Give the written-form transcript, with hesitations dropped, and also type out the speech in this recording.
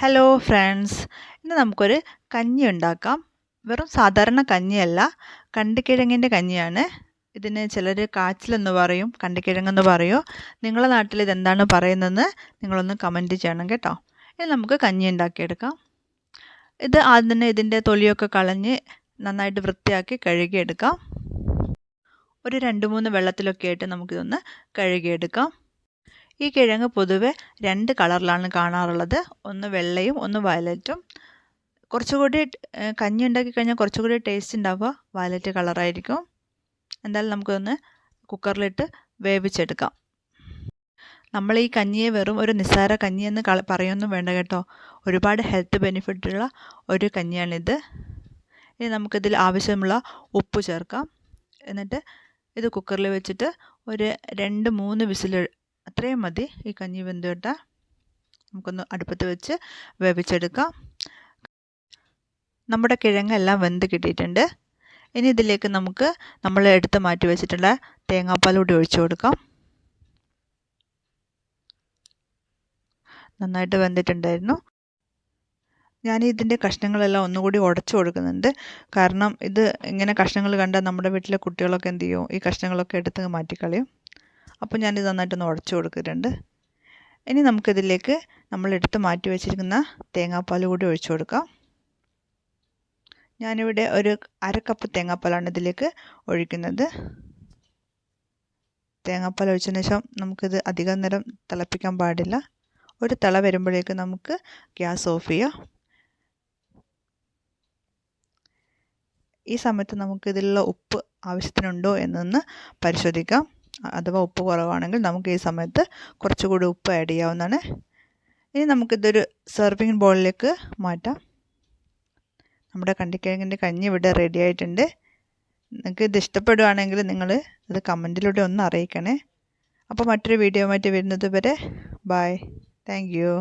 Hello friends, ഇന്ന് നമുക്കൊരു കഞ്ഞി ഉണ്ടാക്കാം. വെറും സാധാരണ കഞ്ഞിയല്ല, കണ്ടിക്കിഴങ്ങിൻ്റെ കഞ്ഞിയാണ്. ഇതിന് ചിലർ കാച്ചിലെന്ന് പറയും, കണ്ടിക്കിഴങ്ങെന്ന് പറയും. നിങ്ങളുടെ നാട്ടിൽ ഇതെന്താണ് പറയുന്നതെന്ന് നിങ്ങളൊന്ന് കമൻറ്റ് ചെയ്യണം കേട്ടോ. ഇനി നമുക്ക് കഞ്ഞി ഉണ്ടാക്കിയെടുക്കാം. ഇത് ആദ്യം തന്നെ ഇതിൻ്റെ തൊലിയൊക്കെ കളഞ്ഞ് നന്നായിട്ട് വൃത്തിയാക്കി കഴുകിയെടുക്കാം. ഒരു 2-3 വെള്ളത്തിലൊക്കെ ആയിട്ട് നമുക്കിതൊന്ന് കഴുകിയെടുക്കാം. ഈ കിഴങ്ങ് പൊതുവെ 2 കളറിലാണ് കാണാറുള്ളത്. ഒന്ന് വെള്ളയും ഒന്ന് വയലറ്റും. കുറച്ചുകൂടി കഞ്ഞി ഉണ്ടാക്കി കഴിഞ്ഞാൽ കുറച്ചുകൂടി ടേസ്റ്റ് ഉണ്ടാവുക വയലറ്റ് കളറായിരിക്കും. എന്തായാലും നമുക്കൊന്ന് കുക്കറിലിട്ട് വേവിച്ചെടുക്കാം. നമ്മൾ ഈ കഞ്ഞിയെ വെറും ഒരു നിസ്സാര കഞ്ഞിയെന്ന് പറയൊന്നും വേണ്ട കേട്ടോ. ഒരുപാട് ഹെൽത്ത് ബെനിഫിറ്റുള്ള ഒരു കഞ്ഞിയാണിത്. ഇനി നമുക്കിതിൽ ആവശ്യമുള്ള ഉപ്പ് ചേർക്കാം. എന്നിട്ട് ഇത് കുക്കറിൽ വെച്ചിട്ട് ഒരു 2-3 വിസിൽ അത്രയും മതി. ഈ കഞ്ഞി വെന്ത് കിട്ടാൻ നമുക്കൊന്ന് അടുപ്പത്ത് വെച്ച് വേവിച്ചെടുക്കാം. നമ്മുടെ കിഴങ്ങെല്ലാം വെന്ത് കിട്ടിയിട്ടുണ്ട്. ഇനി ഇതിലേക്ക് നമുക്ക് നമ്മൾ എടുത്ത് മാറ്റി വെച്ചിട്ടുള്ള തേങ്ങാപ്പാൽ കൂടി ഒഴിച്ചു കൊടുക്കാം. നന്നായിട്ട് വെന്തിട്ടുണ്ടായിരുന്നു. ഞാൻ ഇതിൻ്റെ കഷ്ണങ്ങളെല്ലാം ഒന്നുകൂടി ഉടച്ചു കൊടുക്കുന്നുണ്ട്. കാരണം ഇത് ഇങ്ങനെ കഷ്ണങ്ങൾ കണ്ടാൽ നമ്മുടെ വീട്ടിലെ കുട്ടികളൊക്കെ എന്ത് ചെയ്യും, ഈ കഷ്ണങ്ങളൊക്കെ എടുത്ത് മാറ്റിക്കളയും. അപ്പോൾ ഞാനിത് നന്നായിട്ടൊന്ന് ഉടച്ചു കൊടുത്തിട്ടുണ്ട്. ഇനി നമുക്കിതിലേക്ക് നമ്മളെടുത്ത് മാറ്റി വെച്ചിരിക്കുന്ന തേങ്ങാപ്പാൽ കൂടി ഒഴിച്ചു കൊടുക്കാം. ഞാനിവിടെ ഒരു 1/2 കപ്പ് തേങ്ങാപ്പാലാണ് ഇതിലേക്ക് ഒഴിക്കുന്നത്. തേങ്ങാപ്പാൽ ഒഴിച്ചതിന് ശേഷം നമുക്കിത് അധികം നേരം തിളപ്പിക്കാൻ പാടില്ല. ഒരു തിള വരുമ്പോഴേക്ക് നമുക്ക് ഗ്യാസ് ഓഫ് ചെയ്യാം. ഈ സമയത്ത് നമുക്കിതിലുള്ള ഉപ്പ് ആവശ്യത്തിനുണ്ടോ എന്നൊന്ന് പരിശോധിക്കാം. അഥവാ ഉപ്പ് കുറവാണെങ്കിൽ നമുക്ക് ഈ സമയത്ത് കുറച്ചുകൂടി ഉപ്പ് ആഡ് ചെയ്യാവുന്നതാണ്. ഇനി നമുക്കിതൊരു സെർവിങ് ബൗളിലേക്ക് മാറ്റാം. നമ്മുടെ കണ്ടിക്കിഴങ്ങിൻ്റെ കഞ്ഞി ഇവിടെ റെഡി ആയിട്ടുണ്ട്. നിങ്ങൾക്ക് ഇത് ഇഷ്ടപ്പെടുകയാണെങ്കിൽ നിങ്ങൾ ഇത് കമൻറ്റിലൂടെ ഒന്ന് അറിയിക്കണേ. അപ്പോൾ മറ്റൊരു വീഡിയോ ആയിട്ട് വരുന്നത് വരെ ബൈ. Thank you.